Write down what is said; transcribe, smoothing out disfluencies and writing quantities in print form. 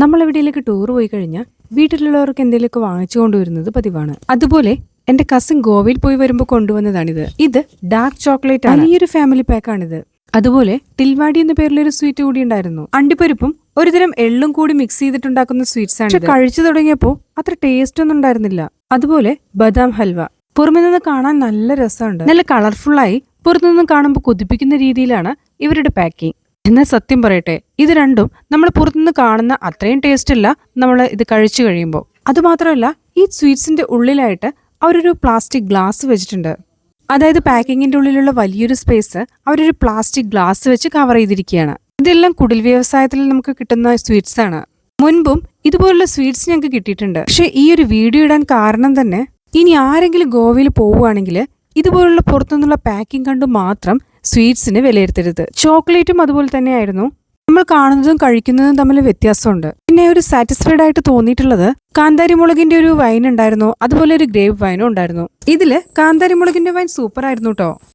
നമ്മൾ എവിടെയെങ്കിലൊക്കെ ടൂർ പോയി കഴിഞ്ഞാൽ വീട്ടിലുള്ളവർക്ക് എന്തെങ്കിലുമൊക്കെ വാങ്ങിച്ചു കൊണ്ടുവരുന്നത് പതിവാണ്. അതുപോലെ എന്റെ കസിൻ ഗോവയിൽ പോയി വരുമ്പോൾ കൊണ്ടുവന്നതാണിത്. ഇത് ഡാർക്ക് ചോക്ലേറ്റ് ആണ്. ഈ ഒരു ഫാമിലി പാക്കാണിത്. അതുപോലെ ടിൽവാടി എന്ന പേരിലൊരു സ്വീറ്റ് കൂടി ഉണ്ടായിരുന്നു. അണ്ടിപ്പരിപ്പും ഒരുതരം എള്ളും കൂടി മിക്സ് ചെയ്തിട്ടുണ്ടാക്കുന്ന സ്വീറ്റ്സ് ആണ്. കഴിച്ചു തുടങ്ങിയപ്പോൾ അത്ര ടേസ്റ്റ് ഒന്നും ഉണ്ടായിരുന്നില്ല. അതുപോലെ ബദാം ഹൽവ പുറമെ നിന്ന് കാണാൻ നല്ല രസമുണ്ട്. നല്ല കളർഫുള്ളായി പുറത്തുനിന്ന് കാണുമ്പോൾ കൊതിപ്പിക്കുന്ന രീതിയിലാണ് ഇവരുടെ പാക്കിംഗ്. എന്നാൽ സത്യം പറയട്ടെ, ഇത് രണ്ടും നമ്മൾ പുറത്തുനിന്ന് കാണുന്ന അത്രയും ടേസ്റ്റ് അല്ല നമ്മൾ ഇത് കഴിച്ചു കഴിയുമ്പോൾ. അതുമാത്രമല്ല, ഈ സ്വീറ്റ്സിന്റെ ഉള്ളിലായിട്ട് അവരൊരു പ്ലാസ്റ്റിക് ഗ്ലാസ് വെച്ചിട്ടുണ്ട്. അതായത് പാക്കിങ്ങിന്റെ ഉള്ളിലുള്ള വലിയൊരു സ്പേസ് അവരൊരു പ്ലാസ്റ്റിക് ഗ്ലാസ് വെച്ച് കവർ ചെയ്തിരിക്കുകയാണ്. ഇതെല്ലാം കുടിൽ വ്യവസായത്തിൽ നമുക്ക് കിട്ടുന്ന സ്വീറ്റ്സ് ആണ്. മുൻപും ഇതുപോലുള്ള സ്വീറ്റ്സ് ഞങ്ങൾക്ക് കിട്ടിയിട്ടുണ്ട്. പക്ഷെ ഈ ഒരു വീഡിയോ ഇടാൻ കാരണം തന്നെ, ഇനി ആരെങ്കിലും ഗോവയിൽ പോവുകയാണെങ്കിൽ ഇതുപോലുള്ള പുറത്തുനിന്നുള്ള പാക്കിംഗ് കണ്ടു മാത്രം സ്വീറ്റ്സിന് വിലയിരുത്തരുത്. ചോക്ലേറ്റും അതുപോലെ തന്നെയായിരുന്നു. നമ്മൾ കാണുന്നതും കഴിക്കുന്നതും തമ്മിൽ വ്യത്യാസമുണ്ട്. പിന്നെ ഒരു സാറ്റിസ്ഫൈഡ് ആയിട്ട് തോന്നിയിട്ടുള്ളത് കാന്താരി മുളകിന്റെ ഒരു വൈൻ ഉണ്ടായിരുന്നു. അതുപോലെ ഒരു ഗ്രേപ്പ് വൈനും ഉണ്ടായിരുന്നു. ഇതില് കാന്താരി മുളകിന്റെ വൈൻ സൂപ്പർ ആയിരുന്നു കേട്ടോ.